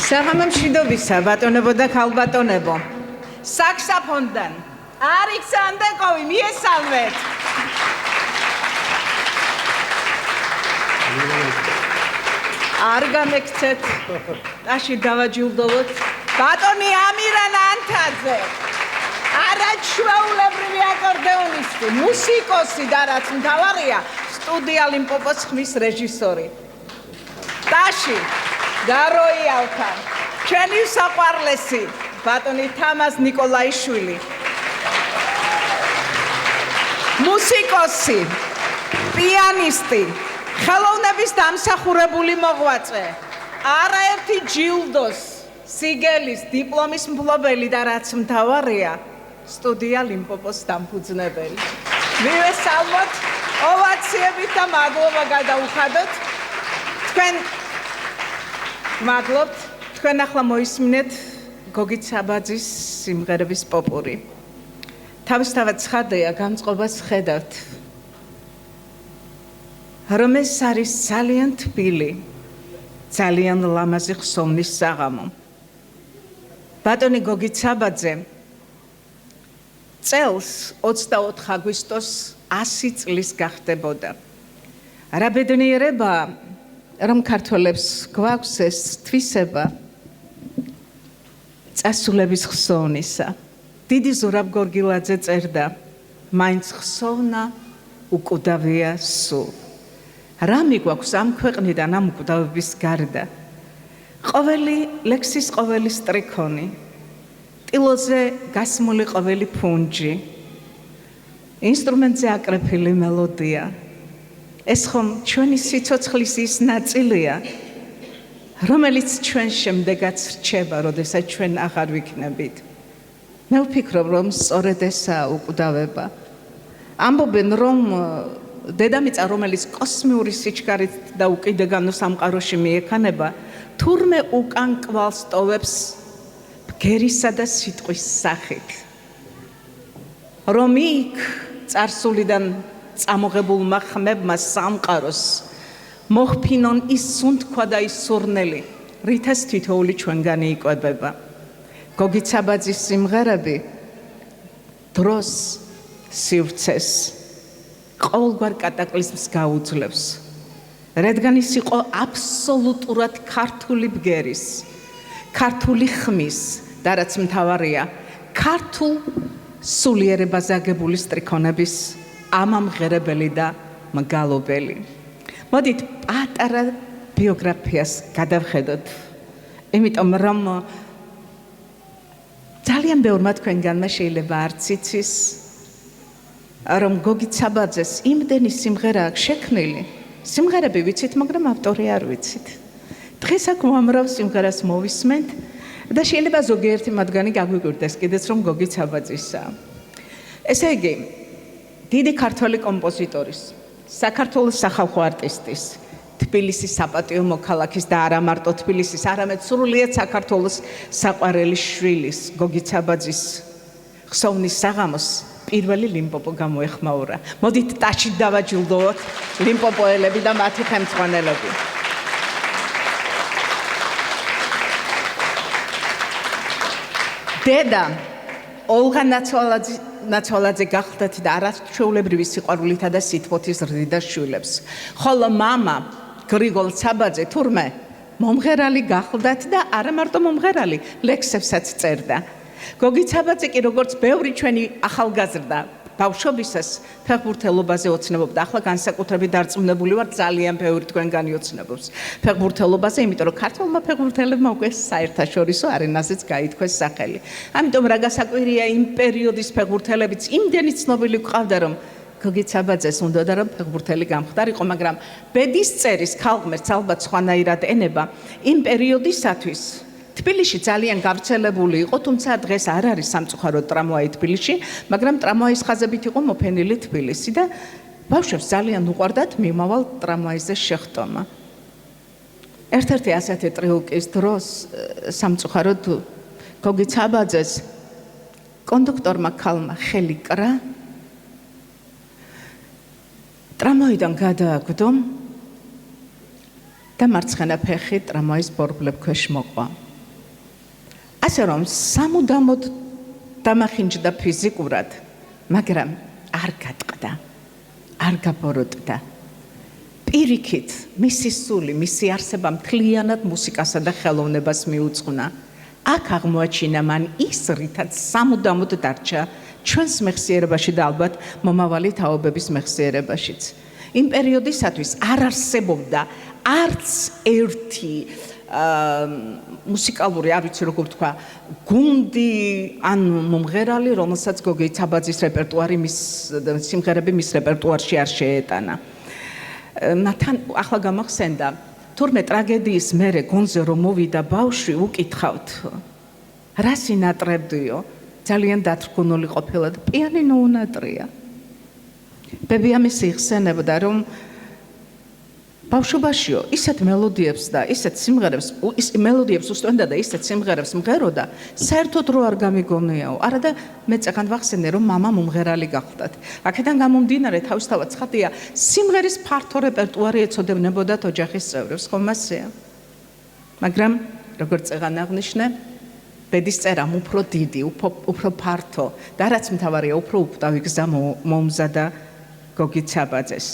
საღამომშვიდობისა, ბატონებო და ქალბატონებო. საქსაფონდან ალექსანდრე მიესალმეთ. არ გამექცეთ, ტაში დავაჯილდოვოთ. ბატონი ამირან ანთაძე. არაჩვეულებრივი აკორდეონისტი, მუსიკოსი და რაც მთავარია, სტუდია ლიმპოპოს ხმის რეჟისორი. ტაში გაროიალთან, ჩვენი საყვარლესი, ბატონი თამაზ ნიკოლაიშვილი. მუსიკოსი, პიანისტი, ხელოვნების დამსახურებული მოღვაწე, არაერთი ჯილდოს, სიგელის, დიპლომის მფლობელი და რაც მთავარია, სტუდია ლიმპოპოს დამფუძნებელი. მივესალმოთ, ოვაციებით და მადლობა გადაუხადოთ. თქვენ მადლობთ, თქვენ ახლა მოისმინეთ გოგით საბაძის სიმღერების პოპური. თავისთავად ცხადია, გამწყობას ხედავთ, რომ ეს არის ძალიან თბილი, ძალიან ლამაზი ხსოვნის საღამო. ბატონი გოგით საბაძე წელს 24 აგვისტოს 100 წლის გახდებოდა. რა ბედნიერება, რომ ქართველებს გვაქვს ეს თვისება წასულების ხსოვნისა. დიდი ზურაბ გორგილაძე წერდა, მაინც ხსოვნა უკვდავია სულ. რა მიგვაქვს ამ ქვეყნიდან ამ უკვდავების გარდა? ყოველი ლექსის ყოველი სტრიქონი, ტილოზე გასმული ყოველი ფუნჯი, ინსტრუმენტზე აკრეფილი მელოდია. ეს ხომ ჩვენი სიცოცხლის ის ნაწილია, რომელიც ჩვენ შემდეგაც რჩება, როდესაც ჩვენ აღარ ვიქნებით. მე ვფიქრობ, რომ სწორედ ესაა უკვდავება. ამბობენ, რომ დედამიწა, რომელიც კოსმიური სიჩქარით და უკიდეგანო სამყაროში მიექანება, თურმე უკან კვალს ტოვებს ბგერისა და სიტყვის სახით. რომ იქ წარსულიდან წამოღებულმა ხმებმა სამყაროს მოხფინონ ის სუნთქვა და ის სურნელი, რითაც თითოეული ჩვენგანი იკვებება. გოგით საბაძის სიმღერები დროს, სივრცეს, ყოველგვარ კატაკლიზმს გაუძლევს. რადგან ის იყო აბსოლუტურად ქართული ბგერის, ქართული ხმის და რაც მთავარია, ქართულ სულიერებას აგებული სტრიქონების ამამღერებელი და მგალობელი. მოდით პატარა ბიოგრაფიას გადავხედოთ, იმიტომ რომ ძალიან ბევრმა თქვენგანმა შეიძლება არც იცის, რომ გოგით საბაძეს იმდენი სიმღერა აქვს შექმნილი. სიმღერები ვიცით, მაგრამ ავტორი არ ვიცით. დღეს აქ უამრავ სიმღერას მოვისმენთ და შეიძლება ზოგიერთი მათგანი გაგვიკვირდეს კიდეც, რომ გოგით საბაძისაა. ესე იგი, დიდი ქართველი კომპოზიტორის, საქართველოს სახალხო არტისტის, თბილისის საპატიო მოქალაქის და არა მარტო თბილისის, არამედ სრულიად საქართველოს საყვარელი შვილის, გოგით საბაძის ხსოვნის საღამოს პირველი ლიმპოპო გამოეხმაურა. მოდით ტაში დავაჯილდოვოთ ლიმპოპოელები და მათი ხელმძღვანელები. დედა ოლღა ნაცვალაძე გახლდათ და არაჩვეულებრივი სიყვარულითა და სითბოთის ზრდიდა შვილებს. ხოლო მამა გრიგოლ საბაძე თურმე მომღერალი გახლდათ და არა მარტო მომღერალი, ლექსებსაც წერდა. გოგით საბაძე კი როგორც ბევრი ჩვენი ახალგაზრდა ბავშვობისას ფეხბურთელობაზე ოცნებობდა. ახლა განსაკუთრებით დარწმუნებული ვარ, ძალიან ბევრი თქვენგანი ოცნებობს ფეხბურთელობაზე, იმიტომ რომ ქართველმა ფეხბურთელებმა უკვე საერთაშორისო არენაზეც გაითქვეს სახელი. ამიტომ რა გასაკვირია, იმ პერიოდის ფეხბურთელებიც იმდენი ცნობილი გვყავდა, რომ გოგით საბაძეს უნდოდა რომ ფეხბურთელი გამხდარიყო, მაგრამ ბედის წერის ქალღმერთს ალბათ სხვანაირად ენება. იმ პერიოდისათვის თბილისში ძალიან გავრცელებული იყო, თუმცა დღეს არ არის სამწუხაროდ ტრამვაი თბილისში, მაგრამ ტრამვაის ხაზებით იყო მოფენილი თბილისი და ბავშვებს ძალიან უყვარდათ მიმავალ ტრამვაიზე შეხვდომა. ერთ-ერთი ასეთი ტრიალკის დროს სამწუხაროდ გოგით საბაძეს კონდუქტორმა ქალმა ხელი კრა, ტრამვაიდან გადააგდო და მარცხენა ფეხი ტრამვაის ბორბლებ ქვეშ მოყვა. ასე რომ სამუდამოდ დამახინჯდა ფიზიკურად, მაგრამ არ გატყდა, არ გაბოროტდა. პირიქით, მისი სული, მისი არსება მთლიანად მუსიკასა და ხელოვნებას მიუძღვნა. აქ აღმოაჩინა მან ის, რითაც სამუდამოდ დარჩა ჩვენს მეხსიერებაში და ალბათ მომავალი თაობების მეხსიერებაშიც. იმ პერიოდისათვის არ არსებობდა არც ერთი მუსიკალური, არ ვიცი როგორ თქვა, გუნდი ან მომღერალი, რომელსაც გოგი ცაბაძის რეპერტუარი სიმღერები მის რეპერტუარში არ შეეტანა. თან ახლა გამახსენდა, თურმე ტრაგედიის მერე გონზე რომ მოვიდა ბავშვი, უკითხავთ, რა სინატრებდიო? ძალიან დათრგუნული ყოფილა და პიანინო უნატრია. ბები ამის იხსენებდა, რომ ბავშვობაშიო ისეთ მელოდიებს და ისეთ სიმღერებს, მელოდიებს უსტვენდა და ისეთ სიმღერებს მღეროდა, საერთოდ რო არ გამიგონიაო. არა და მე წეგან ვახსენე, რომ მამა მომღერალი გახლდათ. აქედან გამომდინარე, თავისთავად ცხადია, სიმღერის ფართო რეპერტუარი ეცოდებნებოდათ ოჯახის წევრებს, ხომ მასეა? მაგრამ როგორც წეგან აღნიშნე, ბედის წერამ უფრო დიდი, უფრო ფართო და რაც მთავარია, უფრო უპტავი გზა მომზადა გოგი ცაბაძეს.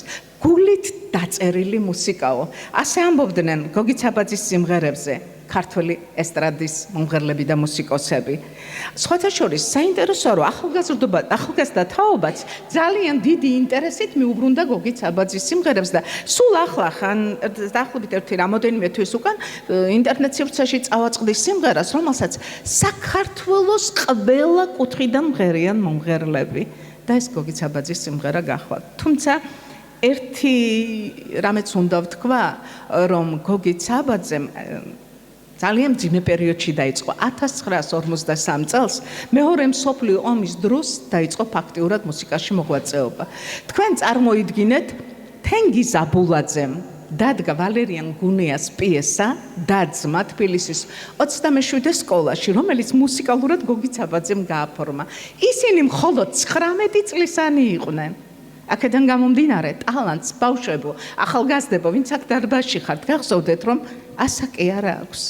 გულით დაწერილი მუსიკაო. ასე ამბობდნენ გოგი ცაბაძის სიმღერებზე ქართველი ესტრადის მომღერლები და მუსიკოსები. სხვათა შორის საინტერესოა, რომ ახალგაზრდა თაობაც ძალიან დიდი ინტერესით მიუბრუნდა გოგი ცაბაძის სიმღერებს და სულ ახლა ხან დაახლოებით ერთი რამოდენიმე თვის უკან ინტერნეტ სივრცეში წავაწყდი სიმღერას, რომელსაც საქართველოს ყველა კუთხიდან მღერიან მომღერლები და ეს გოგი ცაბაძის სიმღერა გახვალ. თუმცა ერთი რამეც უნდა ვთქვა, რომ გოგი ცაბაძემ ძალიან მძიმე პერიოდში დაიწყო 1953 წელს, მეორე მსოფლიო ომის დროს დაიწყო ფაქტიურად მუსიკაში მოღვაწეობა. თქვენ წარმოიდგინეთ, თენგიზ აბულაძემ დადგა ვალერიან გუნიას პიესა დაძმა თბილისის 27 სკოლაში, რომელიც მუსიკალურად გოგი ცაბაძემ გააფორმა. ისინი მხოლოდ 19 წლისანი იყვნენ. აქედან გამომდინარე, ტალანტს, ბავშვებო, ახალგაზრდებო, ვინც აქ დარბაზში ხართ, გახსოვდეთ, რომ ასაკი არ აქვს.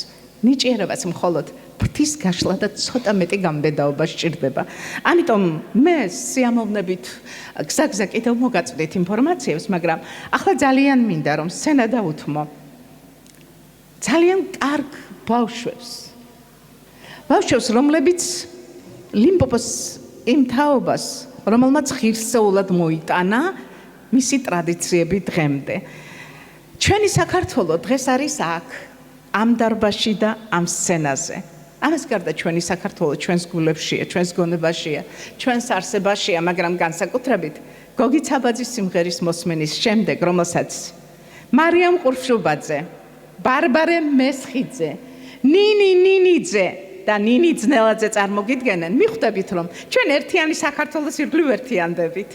ნიჭიერებას მხოლოდ ფრთის გაშლა და ცოტა მეტი გამდედაობა სჭირდება. ამიტომ მე სიამოვნებით გზაგზა კიდევ მოგაწვდით ინფორმაციებს, მაგრამ ახლა ძალიან მინდა რომ სცენა დავუთმო ძალიან კარგ ბავშვებს, რომლებიც ლიმპოპოს იმ თაობას, რომელმაც ღირსეულად მოიტანა მისი ტრადიციები დღემდე. ჩვენი საქართველო დღეს არის აქ, ამ დარბაზში და ამ სცენაზე. ამას გარდა ჩვენი საქართველო ჩვენს გულებშია, ჩვენს გონებაშია, ჩვენს არსებაშია, მაგრამ განსაკუთრებით გოგი ცაბაძის სიმღერის მოსმენის შემდეგ, რომელსაც მარიამ ყურშუბაძე, ბარბარე მესხიძე, ნინი ნინიძე და ნინი ძნელაძე წარმოგიდგენენ, მიხვდებით, რომ ჩვენ ერთიანი საქართველოს ირგვლივ ერთიანდებით.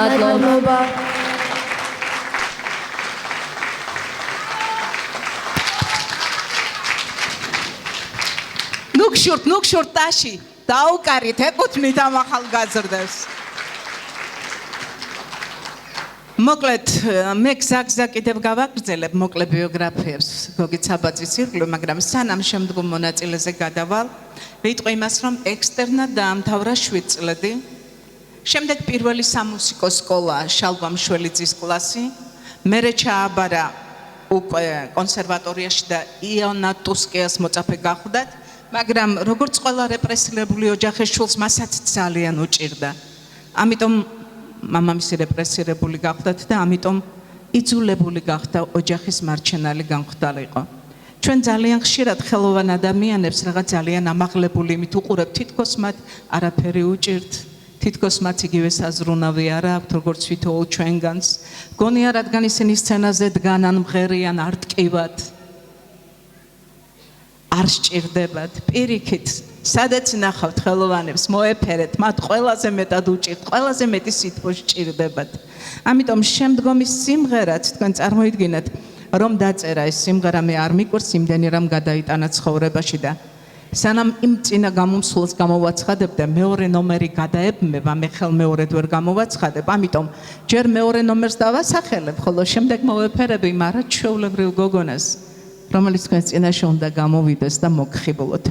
მადლობა. ნუქშურთ ტაში დაუკარით ეკუთვნით ამ ახალგაზრდებს. მოკლედ მე გზაგზა კიდევ გავაგრძელებ მოკლე ბიოგრაფიებს გოგი ცაბაძის ირგვლივ, მაგრამ სანამ შემდგომ მონაწილეზე გადავალ, ვიტყვი იმას, რომ ექსტერნად დაამთავრა 7 წლები. შემდეგ პირველი სამუსიკო სკოლა შალვა მშველიძის კლასი, მერე ჩააბარა უკვე კონსერვატორიაში და იონა ტუსკიას მოწაფე გახვდათ, მაგრამ როგორც ყველა რეპრესირებული ოჯახის შვილს მასაც ძალიან უჭირდა. ამიტომ მამამისი რეპრესირებული გახვდათ და ამიტომ იძულებული გახდა ოჯახის მარჩენალი გამხდარიყო. ჩვენ ძალიან ხშირად ხელოვან ადამიანებს რაღაც ძალიან ამაღლებული იმით უყურებთ, თითქოს მათ არაფერი უჭირთ, თითქოს მათ იგივე საზრუნავი არ აქვთ, როგორც თითოეულ ჩვენგანს. გონია, რადგან ისინი სცენაზე დგანან, მღერიან, არ ტკივათ, არ სჭირდებათ. პირიქით, სადაც ნახავთ ხელოვანებს, მოეფერეთ, მათ ყველაზე მეტად უჭირთ, ყველაზე მეტი სითბო სჭირდებათ. ამიტომ შემდგომი სიმღერაც თქვენ წარმოიდგინეთ, რომ დაწერა ეს სიმღერა მე არ მიკვირს იმდენი რამ გადაიტანა ცხოვრებაში და სანამ იმ წინა გამომსვლელს გამოვაცხადებდა, მეორე ნომერი გადაებმება, მე ხელმეორედ ვერ გამოვაცხადებ, ამიტომ ჯერ მეორე ნომერს დავასახელებ, ხოლო შემდეგ მოვეფერებ იმ არაჩვეულებრივ გოგონას, რომელიც თქვენს წინაშე უნდა გამოვიდეს და მოგხიბლოთ.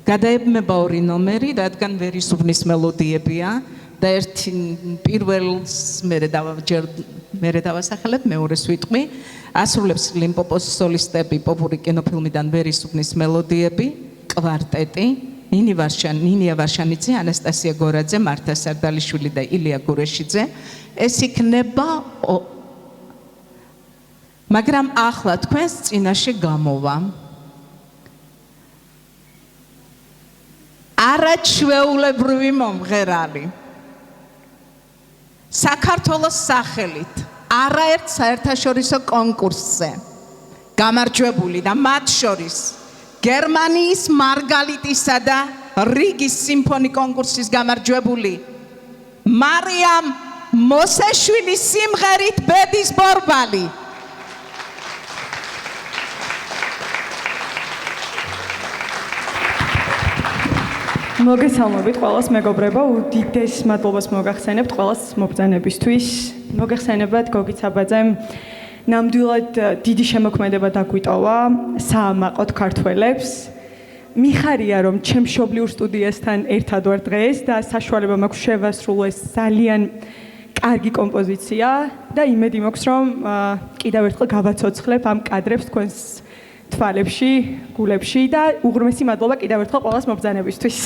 გადაებმება ორი ნომერი, რადგან ვერისუბნის მელოდიებია და ერთი პირველს მერე დავასახელებ, მეორეს ვიტყვი. ასრულებს ლიმპოპოს სოლისტები პოპური კინოფილმიდან ვერისუბნის მელოდიები, კვარტეტი, ნინია ვარშანიძე, ანასტასია გორაძე, მართა სარდალიშვილი და ილია გურეშიძე. ეს იქნება მაგრამ ახლა თქვენს წინაშე გამოვა არაჩვეულებრივი მომღერალი. საქართველოს სახელით არაერთ საერთაშორისო კონკურსზე გამარჯვებული და მათ შორის გერმანიის მარგალიტისა და რიგის სიმფონი კონკურსის გამარჯვებული მარიამ მოსეშვილის სიმღერით ბედის ბორბალი. მოგესალმებით ყველას მეგობრებო, უდიდეს მადლობას მოგახსენებთ ყველას მობრძანებისთვის. მოგეხსენებათ გოგი ცაბაძემ ნამდვილად დიდი შემოქმედება დაგვიტოვა საამაყოდ ქართველებს. მიხარია რომ ჩემ მშობლიურ სტუდიასთან ერთად ვარ დღეს და საშუალება მაქვს შევასრულო ეს ძალიან კარგი კომპოზიცია და იმედი მაქვს რომ კიდევ ერთხელ გავაცოცხლებ ამ კადრებს თქვენს თვალებში, გულებში და უღრმესი მადლობა კიდევ ერთხელ ყველას მობრძანებისთვის.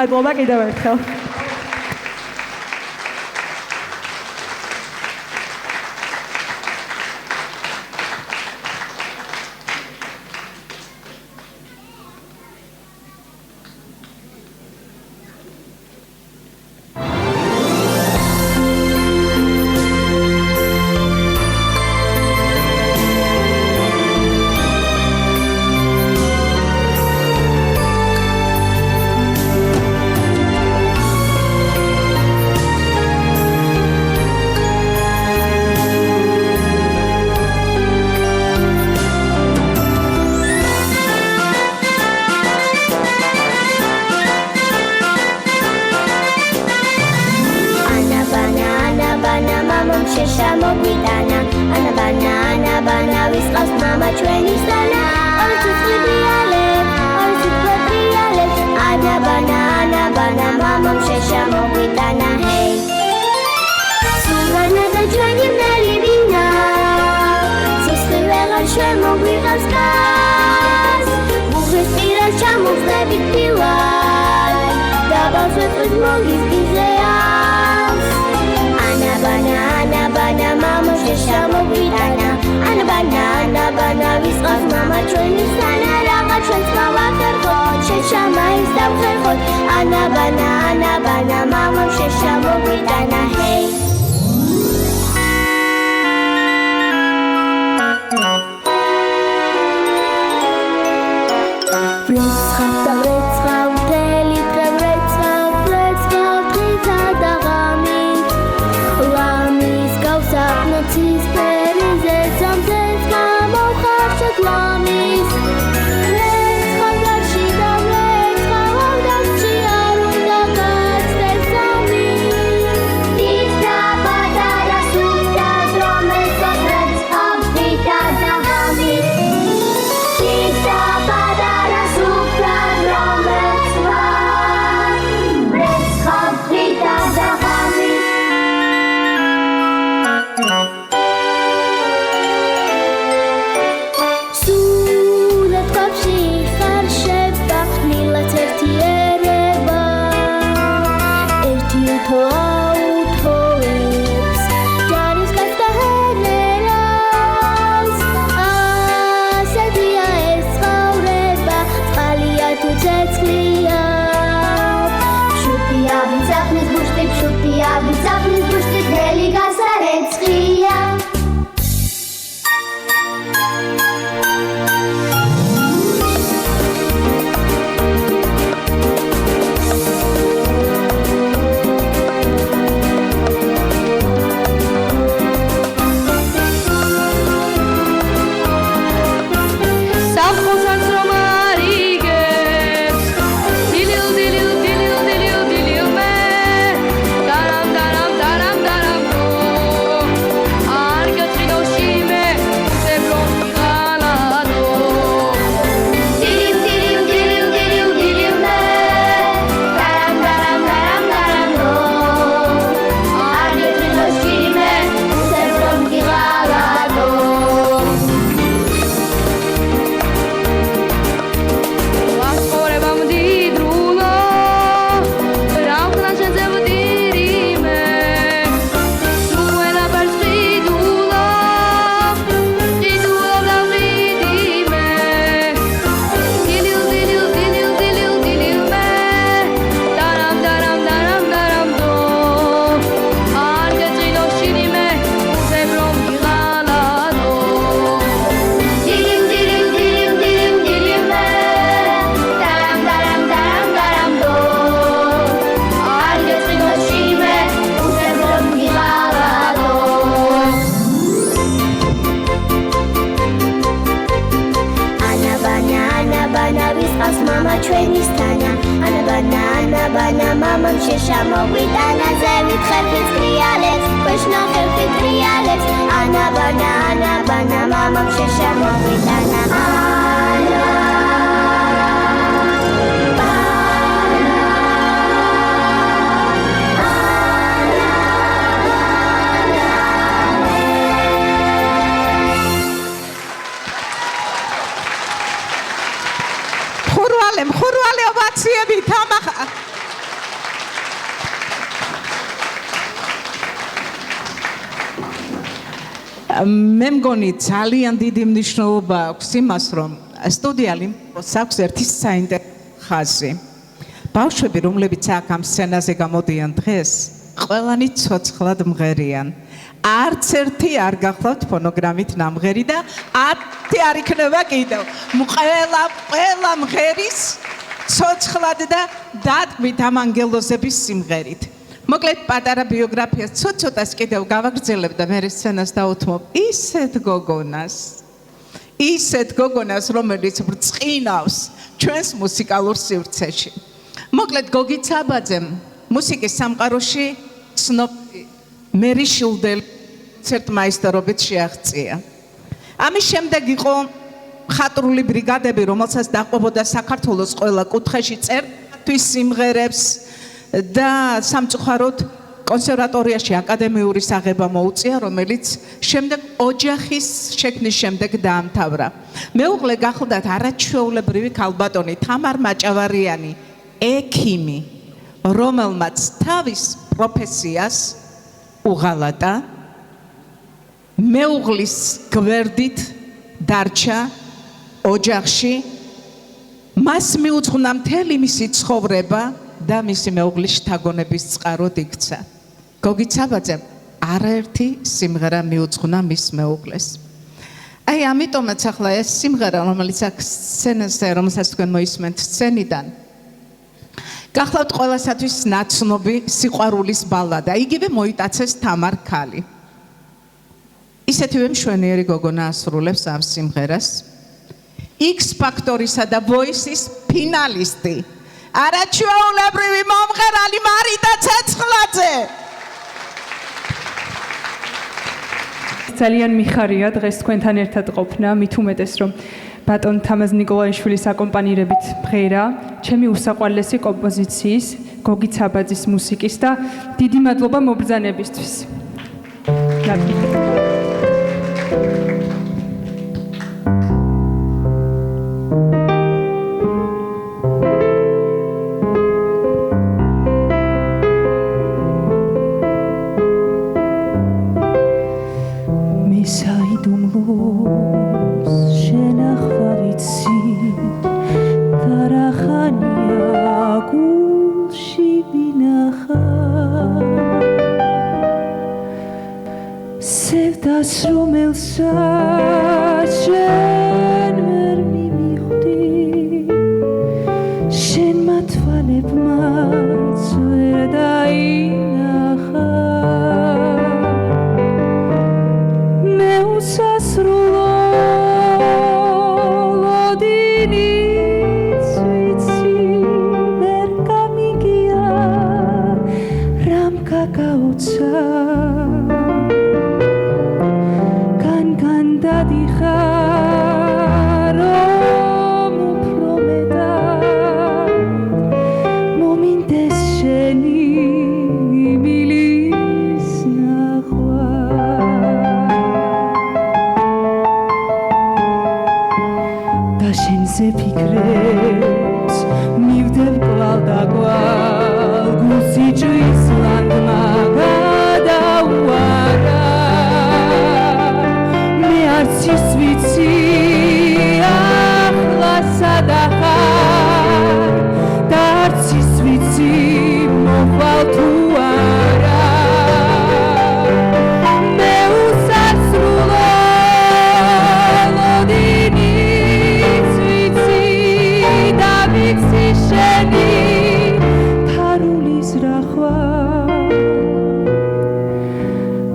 მადლობა კიდევ ერთხელ. This time მამამ შეშამოგვიტანა ზევით ხერხით კრიალებს ქვეშნა ხერხით კრიალებს ანაბანა მამამ შეშამოგვიტანა ხურვალე ოვაციები თამახა მე მგონი ძალიან დიდი მნიშვნელობა აქვს იმას რომ სტუდია ლიმპოს აქვს ერთი საინტერესო ხაზი ბავშვები რომლებიც აქ ამ სცენაზე გამოდიან დღეს ყველანი ცოცხლად მღერიან არც ერთი არ გახლავთ ფონოგრამით ნამღერი და 10 არ იქნება კიდევ ყველა მღერის ცოცხლად და დატყვით ამ ანგელოზების სიმღერით მოკლედ პატარა ბიოგრაფიას ცოტას კიდევ გავაგრძელებ და მე სცენას დავუთმობ ისეთ გოგონას რომელიც ბრწყინავს ჩვენს მუსიკალურ სივრცეში მოკლედ გოგი ცაბაძემ მუსიკის სამყაროში ცნობილი მერი შილდელი კონცერტმაისტერობით შეაღწია ამის შემდეგ იყო ხატრული ბრიგადები რომელსაც დაყვებოდა საქართველოს ყველა კუთხეში წერთვის სიმღერებს და სამწუხაროდ კონსერვატორიაში აკადემიური საღება მოუწია რომელიც შემდეგ ოჯახის შექმნის შემდეგ დაამთავრა მეუღლე გახლდათ არაჩვეულებრივი ქალბატონი თამარ მაჭავარიანი ექიმი რომელმაც თავის პროფესიას უღალატა მეუღლის გვერდით დარჩა ოჯახში მას მიუძღვნა მთელი მისი ცხოვრება და მისი მეუღლის შთაგონების წყაროდ იქცა გოგი ცაბაძემ არაერთი სიმღერა მიუძღვნა მის მეუღლეს აი ამიტომაც ახლა ეს სიმღერა რომელიც აქ სცენაზე რომელსაც თქვენ მოისმენთ სცენიდან გახლავთ ყველასათვის ნაცნობი სიყვარულის ბალადა იგივე მოიტაცეს თამარ ქალი ისეთივე მშვენიერი გოგონა ასრულებს ამ სიმღერას X ფაქტორისა და Voice-ის ფინალისტი არაჩვეულებრივი მომღერალი მარიტა ცეცხლაძე ძალიან მიხარია დღეს თქვენთან ერთად ყოფნა მით უმეტეს რომ ბატონ თამაზ ნიკოლაიშვილის აკომპანირებით მღერა ჩემი უსაყვარლესი კომპოზიციის გოგი ცაბაძის მუსიკის და დიდი მადლობა მობრძანებისთვის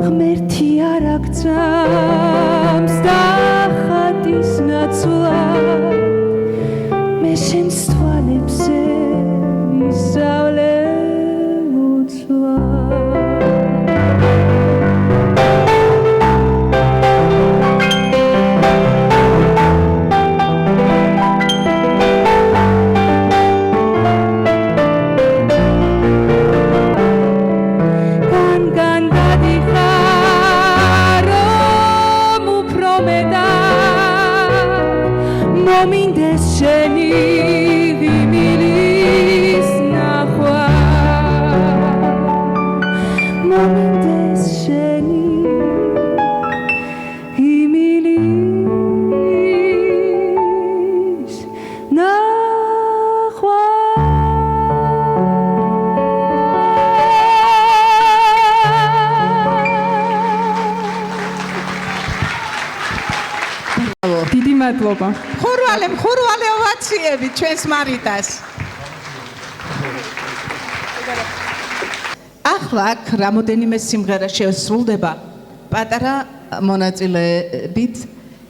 ღმერთი არ აქცამს და ხატ მომინდეს შენი ღიმილის ნახვა მომინდეს შენი ღიმილის ნახვა დიდი მადლობა ხურვალე ოვაციები ჩვენს მარიტას. ახლა აქ რამოდენიმე სიმღერა შესრულდება პატარა მონაწილეებით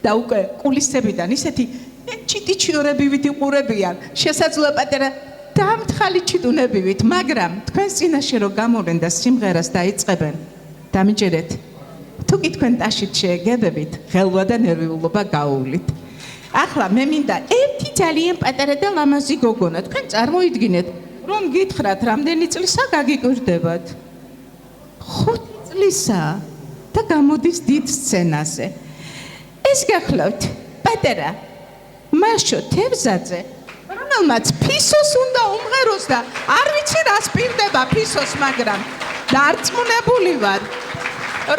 და უკვე კულისებიდან ისეთი ჩიტიჩიორებივით იყურებიან შესაძლოა პატარა დამთხალი ჩიტუნებივით, მაგრამ თქვენ წინაშე რო გამოვლენ და სიმღერას დაიწყებენ დამიჯერეთ თუ კი თქვენ ტაშით შეეგებებით ღელვა და ნერვიულობა გაუვლით. ახლა მე მინდა ერთი ძალიან პატარა და ლამაზი გოგონა თქვენ წარმოიდგინეთ რომ გითხრათ რამდენი წლისა გაგიკვირდებათ 5 წლისა და გამოდის დიდ სცენაზე ეს გახლავთ პატარა მაშო თევზაძე რომელმაც ფისოს უნდა უმღეროს და არ ვიცი რას პირდება ფისოს მაგრამ დარწმუნებული ვარ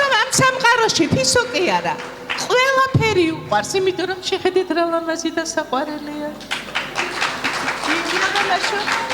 რომ ამ სამყაროში ფისო კი არა ყველაფერი უყვარს იმიტომ რომ შეხედეთ რა ლამაზი და საყვარელია მაშო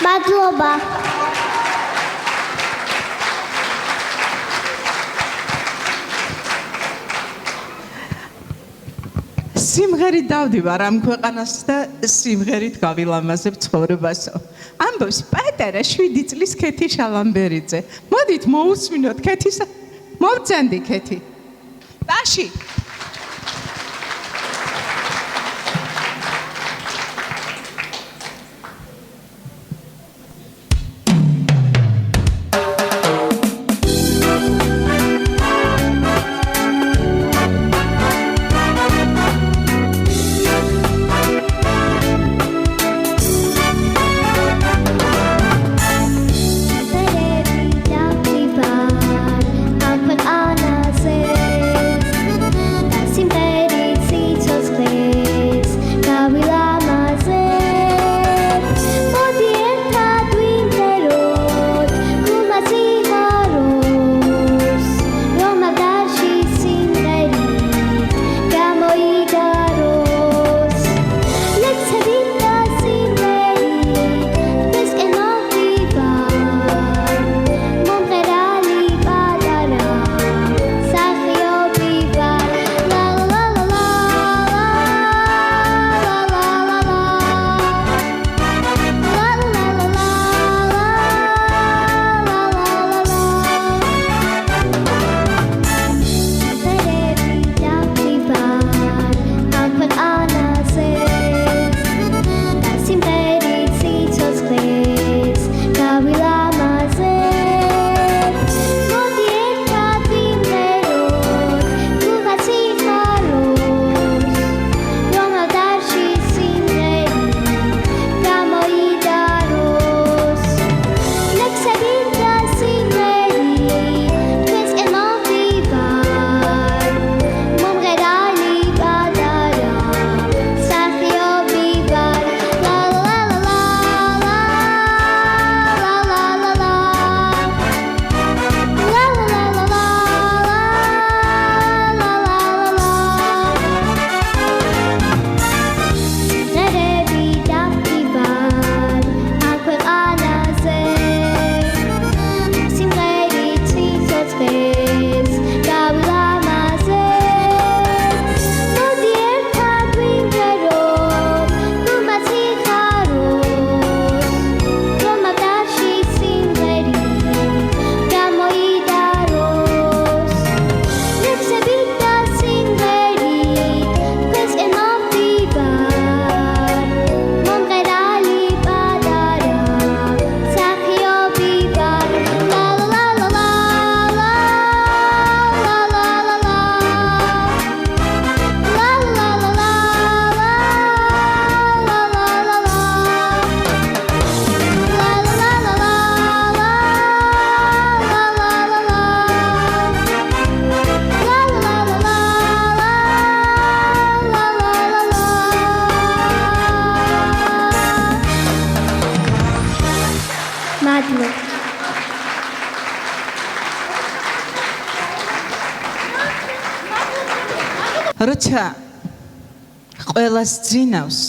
მადლობა. სიმღერით დავდივარ ამ ქვეყანას და სიმღერით გავილამაზებ ცხოვრებასო. ამბობს პატარა 7 წლის ქეთი შალამბერიძე. მოდით მოусმინოთ ქეთის მოვწანდი ქეთი. ტაში I'm როცა ყველას ძინავს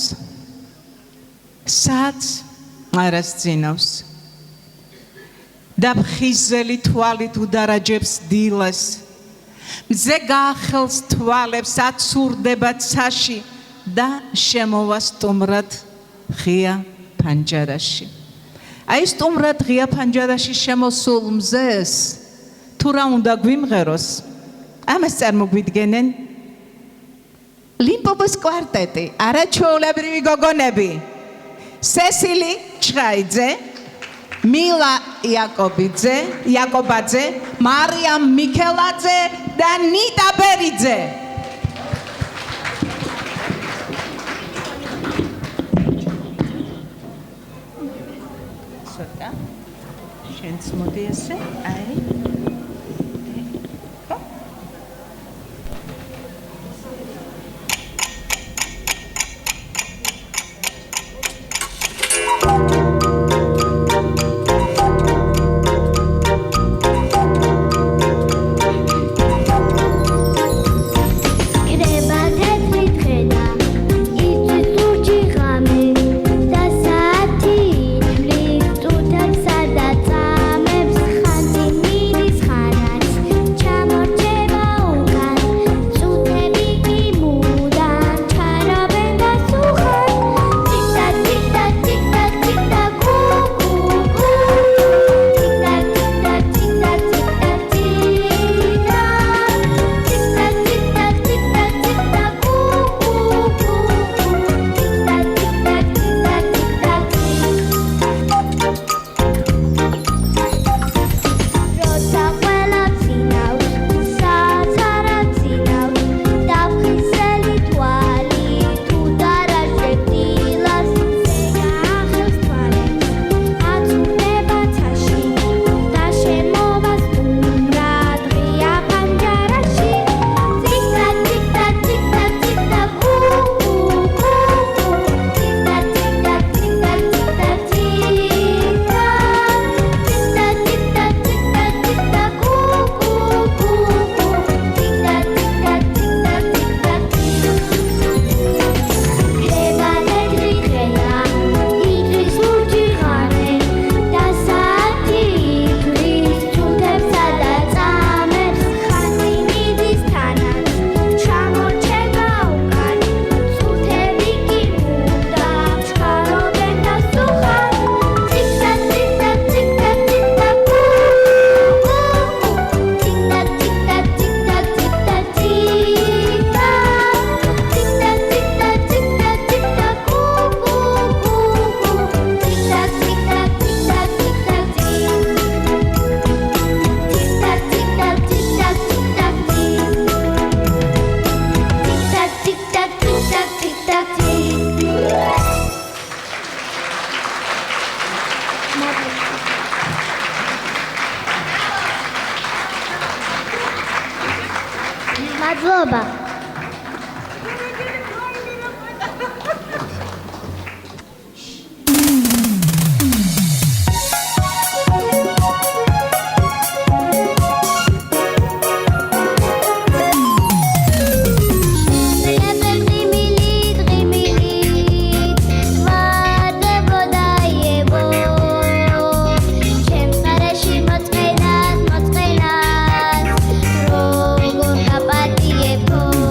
სად არას ძინავს და ხიზელი თვალით უდარაჯებს დილას მზე გაახელს თვალებს აცურდება ცაში და შემოვა სტუმრად ღია ფანჯარაში აი სტუმრად ღია ფანჯარაში შემოსულ მზეს თუ რა უნდა გვიმღეროს ამას წარმოგვიდგენენ ლიმპოპოს კვარტეტი არაჩვეულებრივი გოგონები სესილი ჩხაიძე მილა იაკობაძე მარიამ მიქელაძე და ნიტა ბერიძე სოტა შენც მოდი ესე აი მადლობა. Rogo kapati epo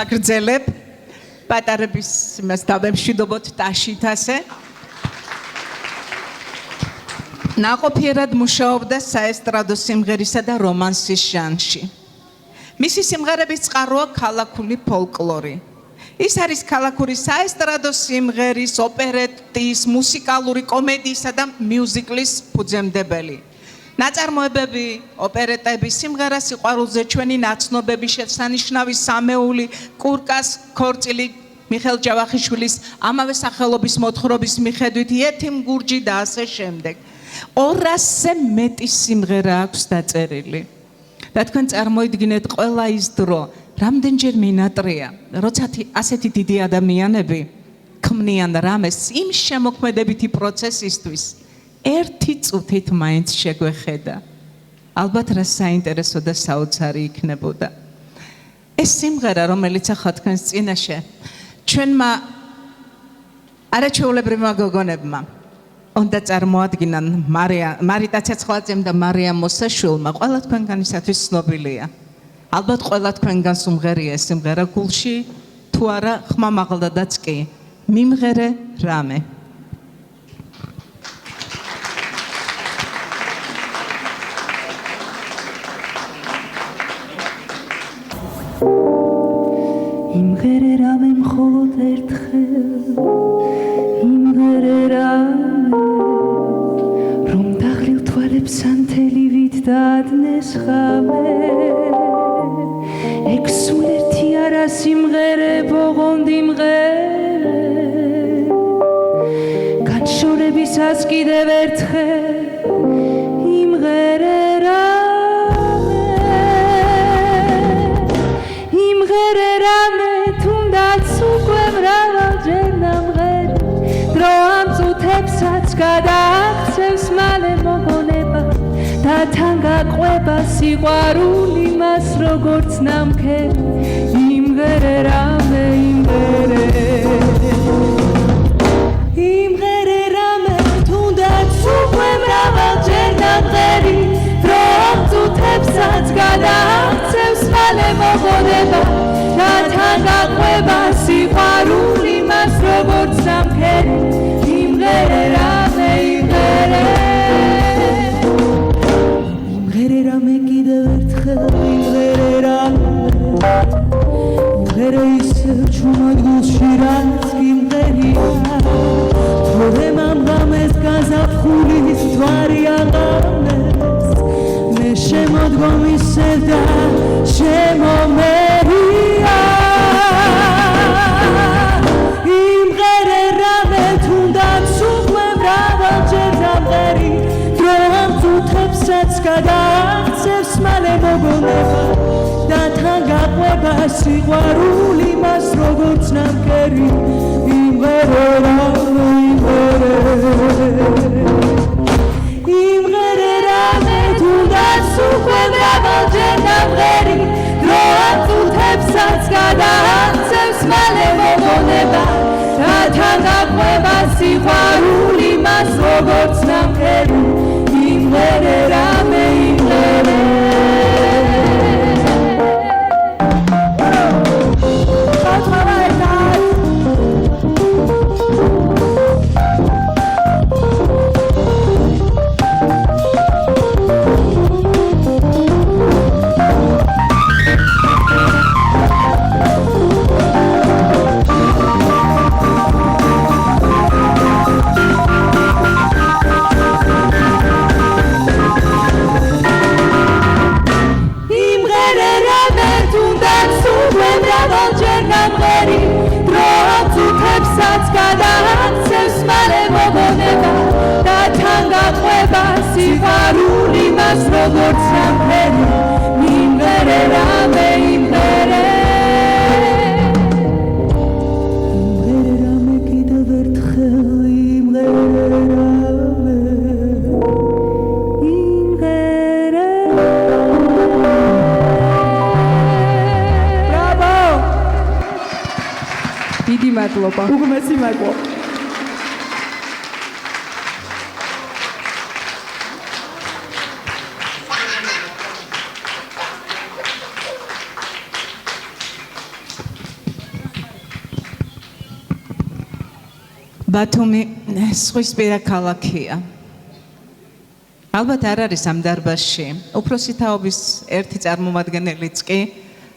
ვაგრძელებ პატარების იმას დავემშვიდობოთ ტაშით ასე. ნაყოფიერად მუშაობდა საესტრადო სიმღერისა და რომანსის ჟანრში. მისი სიმღერების წყაროა ქალაქული ფოლკლორი. ის არის ქალაქური საესტრადო სიმღერის, ოპერეტის, მუსიკალური კომედიისა და მიუზიკლის ფუძემდებელი. ნაწარმოებები, ოპერეტები, სიმღერა სიყვარულზე, ჩვენი ნაცნობები, შესანიშნავი სამეული, კურკას ქორწილი, მიხეილ ჯავახიშვილის ამავე სახელობის მოთხრობის მიხედვით, იეთიმ გურჯი და ასე შემდეგ. 200-ზე მეტი სიმღერა აქვს დაწერილი. და თქვენ წარმოიდგინეთ ყველა ის დრო, რამდენჯერ მინატრია, როცა ასეთი დიდი ადამიანები ქმნიან რამეს იმ შემოქმედებითი პროცესისთვის, ერთი წუთით მაინც შეგვეხედა. ალბათ რა საინტერესო და საოცარი იქნებოდა. ეს სიმღერა, რომელიც ახლა თქვენს წინაშე, ჩვენმა არაჩვეულებრივმა გოგონებმა უნდა წარმოადგინან მარიტა ცეცხლაძემ და მარიამ მოსაშვილმა, ყველა თქვენგანისათვის ცნობილია. ალბათ ყველა თქვენგანს უმღერია ეს სიმღერა გულში, თუ არა ხმამაღლადაც კი. მიმღერე რამე. იმღერე რამე მხოლოდ ერთხელ, იმღერე რამე, რომ დაღლილ თვალებს ანთელივით დაადნეს ხამე. ეგ სულ ერთი არა სიმღერე, ბოღონდ იმღერე, განშორებისას კიდევ ერთხელ, იმღერე რამე, იმღერე რამე, თუნდაც უკვე მრავალჯერ ნამღერი, დრო ამ წუთებსაც გადააქცევს მალე მოგონება და თან გაყვება სიყვარული მას როგორც ნამქერი. იმღერე რამე, იმღერე, იმღერე რამე, თუნდაც უკვე მრავალჯერ ნამღერი, დრო ამ წუთებსაც გადააქცევს მალე მოგონება და თან გაყვება სიყვარული მას როგორც ნამქერი. იმღერე რამე, იმღერე, იმღერე რამე კიდევ ერთხელ, იმღერე რამე, იმღერე ისევ ჩუმად გულში რაც იმღერია, თორემ ამ ღამეს გაზაფხულის თვარი აღამეს, მე შემოდგომ ისევ და შემომერია. იმღერე რამე, თუნდაც უკვე მრავალჯერ ნამღერი, დრო ამ წუთებსაც გადააქცევს მალე მოგონება და თან გაყვება სიყვარული მას როგორც ნამქერი. იმღერე რამე, იმღერე, იმღერე რამე, თუნდაც უკვე მრავალჯერ ნამღერი, დრო ამ წუთებსაც გადააქცევს მალე მოგონება და თან გაყვება სიყვარული მას როგორც ნამქერი. იმღერე რამე, იმღერე, გადააქცევს მალე მოგონება და თან გაყვება სიყვარული მას როგორც ნამქერი. იმღერე რამე, იმღერე, იმღერე რამე კიდევ ერთხელ, იმღერე რამე, იმღერე. ბრάβო! დიდი მადლობა. უღმესი მადლობა. ბათუმი სხვისპირა ქალაქია. ალბათ არ არის ამ დარბაზში უფროსი თაობის ერთი წარმომადგენელიც კი,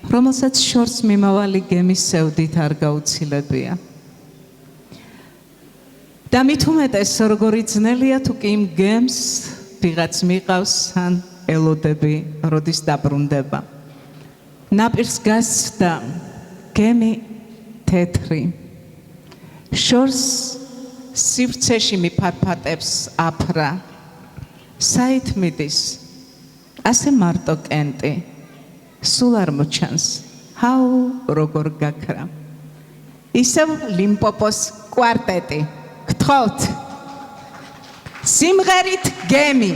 რომელსაც შორს მიმავალი გემის სევდით არ გაუცილებია. და მით უმეტეს როგორი ძნელია თუ კი იმ გემს ვიღაც მიყავს ან ელოდები როდის დაბრუნდება. ნაპირს გასცდა გემი თეთრი. შორს სივრცეში მიფარფატებს აფრა. საით მიდის ასე მარტო კენტი. სულ არ მოჩანს ჰაუ როგორ გაქრა. ისევ ლიმპოპოს კვარტეტი. გთხოვთ სიმღერით გემი.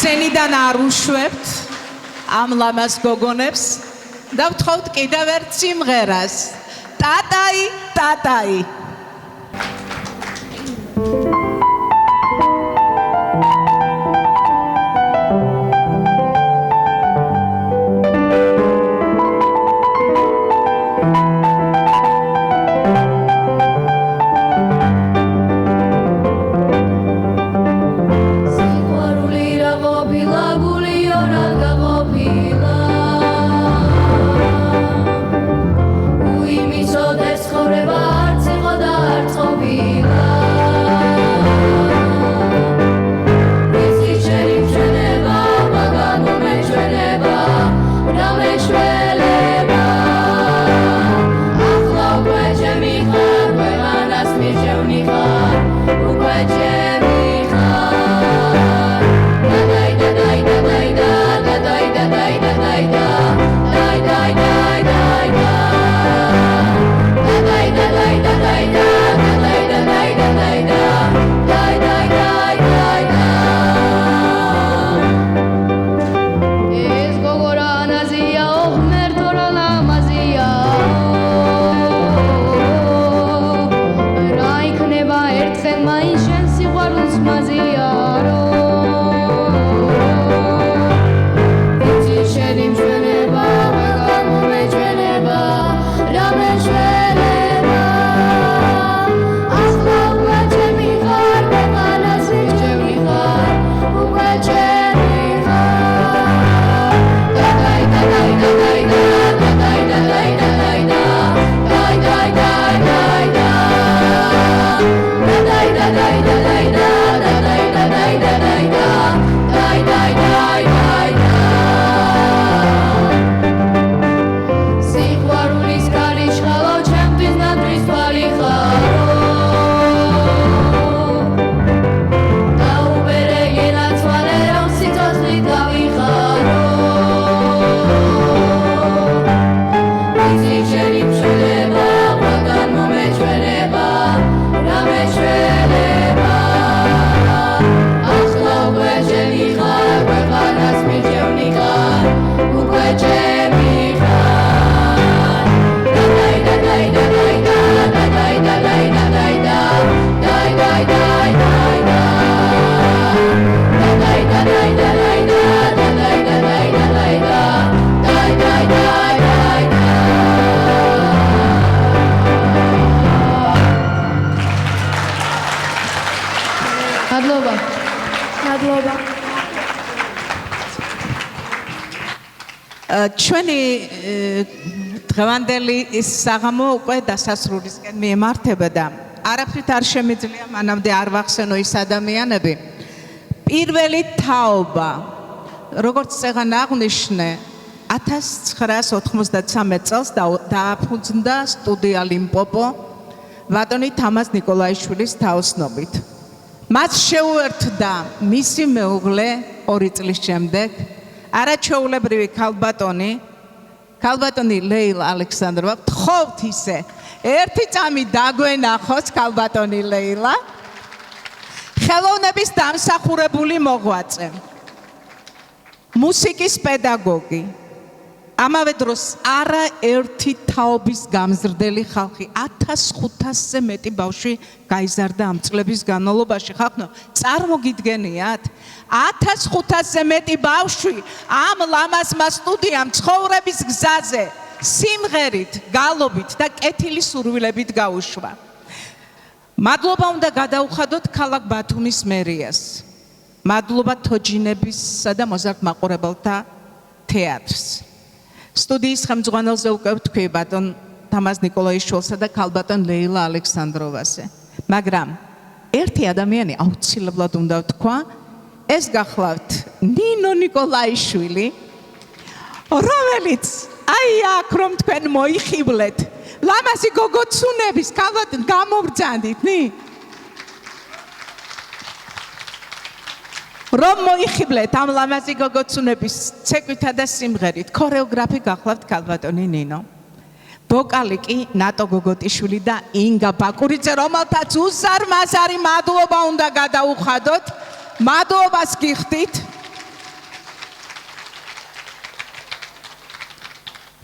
სცენიდან არ უშვებთ ამ ლამაზ გოგონებს და ვთხოვთ კიდევ ერთ სიმღერას. ტატაი, ტატაი. Uy, mi so des chore bar, ჩვენი დღევანდელი საღამო უკვე დასასრულისკენ მიემართება და არაფრით არ შემიძლია მანამდე არ ვახსენო ის ადამიანები. პირველი თაობა, როგორც წეგან აღნიშნე, 1993 წელს დააფუძნდა სტუდია ლიმპოპო ბატონი თამაზ ნიკოლაიშვილის თაოსნობით. მას შეუერთდა მისი მეუღლე 2 წლის შემდეგ არაჩვეულებრივი ქალბატონი ლეილა ალექსანდროვა. გთხოვთ ისე ერთი წამი დაგვენახოს ქალბატონი ლეილა, ხელოვნების დამსახურებული მოღვაწე, მუსიკის პედაგოგი, ამავე დროს არაერთი თაობის გამზრდელი ხალხი. 1500-ზე მეტი ბავშვი გაიზარდა ამ წლების განმავლობაში. ხალხო, წარმოგიდგენიათ? 1500-ზე მეტი ბავშვი ამ ლამაზმა სტუდიამ ცხოვრების გზაზე სიმღერით, გალობით და კეთილი სურვილებით გაუშვა. მადლობა უნდა გადაუხადოთ ქალაქ ბათუმის მერიას. მადლობა თოჯინებისა და მოზარდ მაყურებელთა თეატრს. სტუდიის ხელმძღვანელზე უკვე ვთქვი ბატონ თამაზ ნიკოლაიშვილსა და ქალბატონ ლეილა ალექსანდროვაზე. მაგრამ ერთი ადამიანი აუცილებლად უნდა ვთქვა, ეს გახლავთ ნინო ნიკოლაიშვილი, რომელიც აი აქ რომ თქვენ მოიხიბლეთ, ლამაზი გოგოცუნების ქალბატონ გამობრძანდით, რომ მოიხიბლეთ ამ ლამაზი გოგოცუნების ცეკვითა და სიმღერით. ქორეოგრაფი გახლავთ ქალბატონი ნინო. ვოკალი კი ნატო გოგოტიშვილი და ინგა ბაკურიძე, რომელთაც უზარმაზარი მადლობა უნდა გადაუხადოთ. მადლობას გიხდით.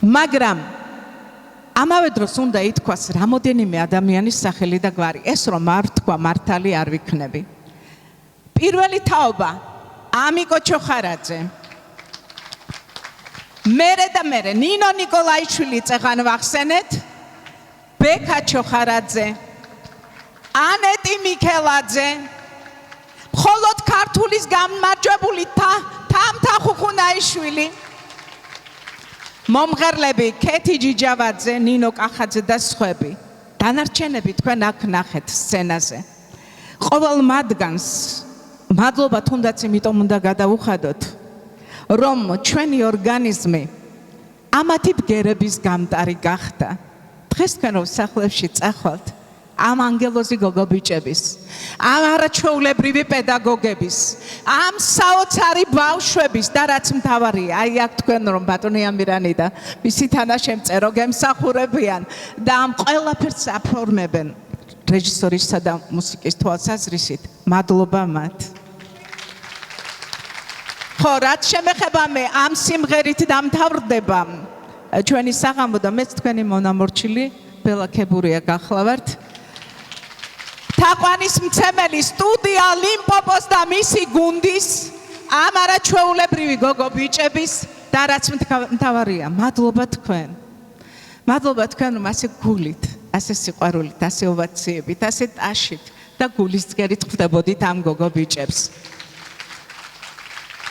მაგრამ ამავე დროს უნდა ითქვას რამოდენიმე ადამიანის სახელი და გვარი. ეს რომ არ თქვა მართალი არ ვიქნები. პირველი თაობა ამიკო ჩოხარაძე, მერე ნინო ნიკოლაიშვილი წეგან ვახსენეთ, ბექა ჩოხარაძე, ანეტი მიქელაძე, მხოლოდ ქართულის გამარჯვებული თამთა ხუხუნაიშვილი, მომღერლები ქეთი ჯიჯავაძე, ნინო კახაძე და სხვები. დანარჩენები თქვენ აქ ნახეთ სცენაზე. ყოველ მათგანს მადლობა თუნდაც იმიტომ უნდა გადაუხადოთ, რომ ჩვენი ორგანიზმი ამათი ბგერების გამტარი გახდა. დღეს თქვენ რომ სახლებში წახვალთ ამ ანგელოზი გოგობიჭების ამ არაჩვეულებრივი პედაგოგების, ამ საოცარი ბავშვების და რაც მთავარია, აი აქ თქვენ რომ ბატონი ამირანი და მისი თანაშემწერო გემსახურებიან და ამ ყველაფერს აფორმებენ რეჟისორისა და მუსიკის თვალსაზრისით, მადლობა მათ. ხო, რაც შემეხება მე ამ სიმღერით დამთავრდება ჩვენი საღამო და მეც თქვენი მონამორჩილი ბელა ქებურია გახლავართ. თაყვანის მცემელი სტუდია ლიმპოპოს და მისი გუნდის ამ არაჩვეულებრივი გოგო ბიჭების და რაც მთავარია, მადლობა თქვენ. მადლობა თქვენ რომ ასე გულით, ასე სიყვარულით, ასე ოვაციებით, ასე ტაშით და გულისწყერით ხვდებოდით ამ გოგო ბიჭებს.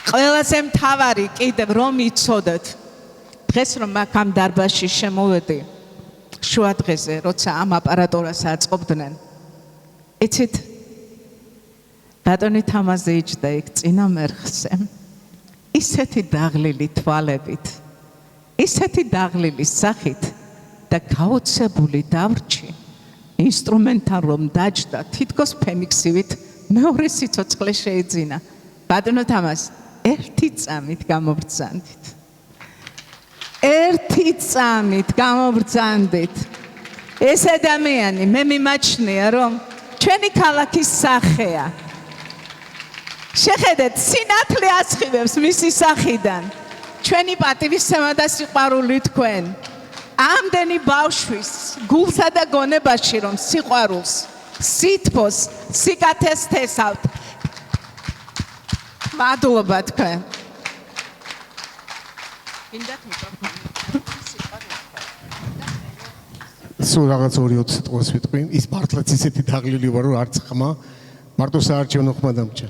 ყველაზე მთავარი კიდევ რომ იცოდეთ, დღეს რომ აქ ამ დარბაზში შემოვედი, შუა დღეზე, როცა ამ აპარატურას აწყობდნენ, იცით, ბატონი თამაზე იჯდა იქ წინა მერხზე, ისეთი დაღლილი თვალებით, ისეთი დაღლილი სახით და გაოცებული დავრჩი, ინსტრუმენტთან რომ დაჯდა, თითქოს ფემიქსივით მეორე სიცოცხლე შეიძინა. ბატონო თამაზ, ერთი წამით გამობრძანდით. ერთი წამით გამობრძანდით. ეს ადამიანი მე მიმაჩნია რომ ჩვენი ქალაქის სახეა. შეხედეთ, სინათლე ასხივებს მისი სახიდან. ჩვენი პატივისცემა და სიყვარული თქვენ. ამდენი ბავშვის გულსა და გონებაში რომ სიყვარულს, სითბოს, სიკათეს თესავთ. მადლობა თქვენ. სულ რაღაც 2-20 სიტყვას ვიტყვი. ის მართლაც ისეთი დაღლილი ვარ, რომ არც ხმა, მარტო საარჩევნო ხმა დამჭა.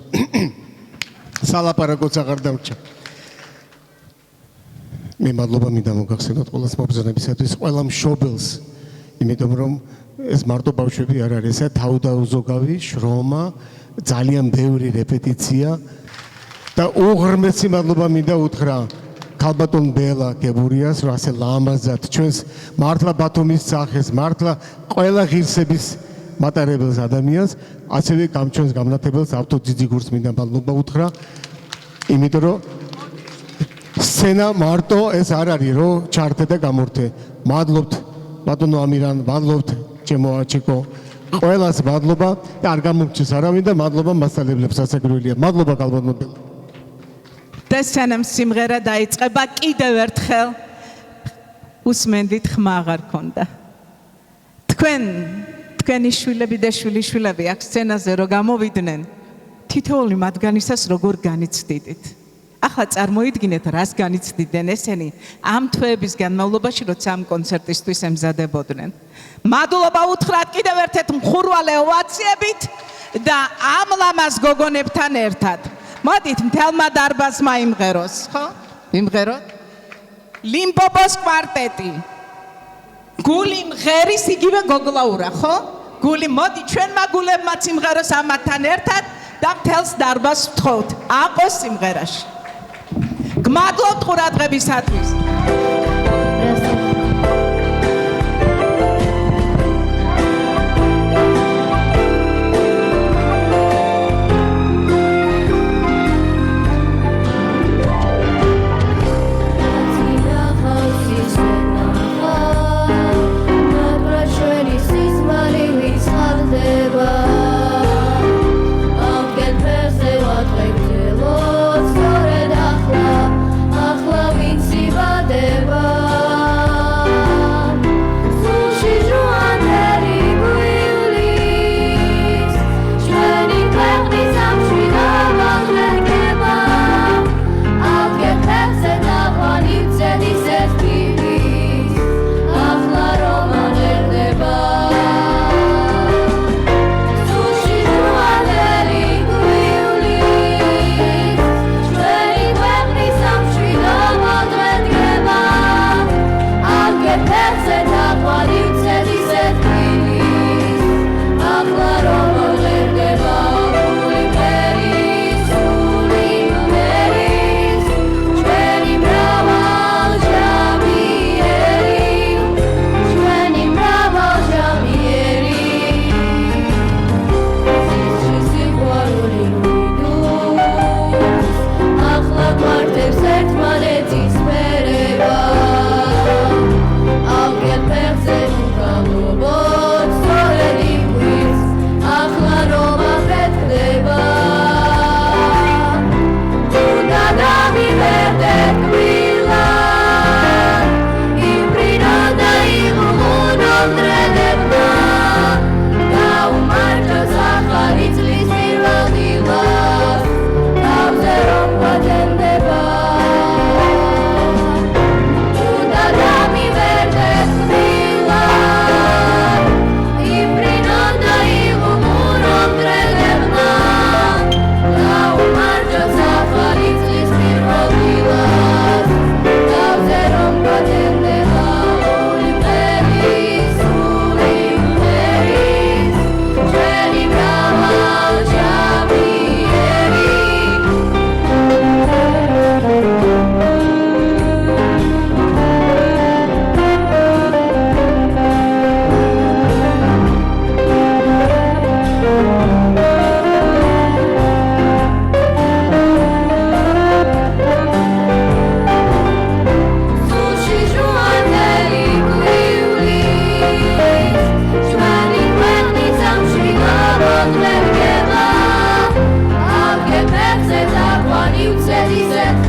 სალაპარაკოც აღარ დამჭა. მე მადლობა მინდა მოგახსენოთ ყველას მობრძანებისათვის, ყველა მშობელს, იმიტომ რომ ეს მარტო ბავშვები არ არის, ესა თავდაუზოგავი შრომა, ძალიან ბევრი რეპეტიცია და უღრმესი მადლობა მინდა უთხრა ქალბატონ ბელა ქებურიას, რომ ასე ლამაზად ჩვენს მართლა ბათუმის სახეს, მართლა ყველა ღირსების მატარებელს ადამიანს, ასევე გამჩვენს გამნათებელს ავტოძიძიგურს მინდა მადლობა უთხრა, იმიტომ რომ სცენა მარტო ეს არ არის, რომ ჩართე და გამორთე. მადლობთ ბატონო ამირან, მადლობთ ჩემო აჩიკო, ყველას მადლობა და არ გამომჩეს არავინ და მადლობა მასწავლებლებს ასაგრელია. მადლობა ქალბატონ ბელა. და სანამ სიმღერა დაიწყება, კიდევ ერთხელ უსმენდით ხმა აღარ ქონდა. თქვენი შვილები და შვილიშვილები აქ სცენაზე რო გამოვიდნენ, თითოეული მათგანისას როგორ განიცდიდით. ახლა წარმოიდგინეთ, რას განიცდიდნენ ესენი ამ თვეების განმავლობაში, როცა ამ კონცერტისთვის ემზადებოდნენ. მადლობა უთხრათ კიდევ ერთ მხურვალე ოვაციებით და ამ ლამაზ გოგონებთან ერთად. მოდით მთელმა დარბაზმა იმღეროს, ხო? იმღეროთ? ლიმპოპოს კვარტეტი. გული მღერის იგივე გოგლაურა, ხო? გული, მოდი ჩვენმა გულებმაც იმღეროს ამათთან ერთად და მთელს დარბაზს ვთხოვთ, აყოს სიმღერაში. გმადლობთ ყურადღებისათვის. Ახლა ვინც იბადება ზედა ყვანი უცედისეთ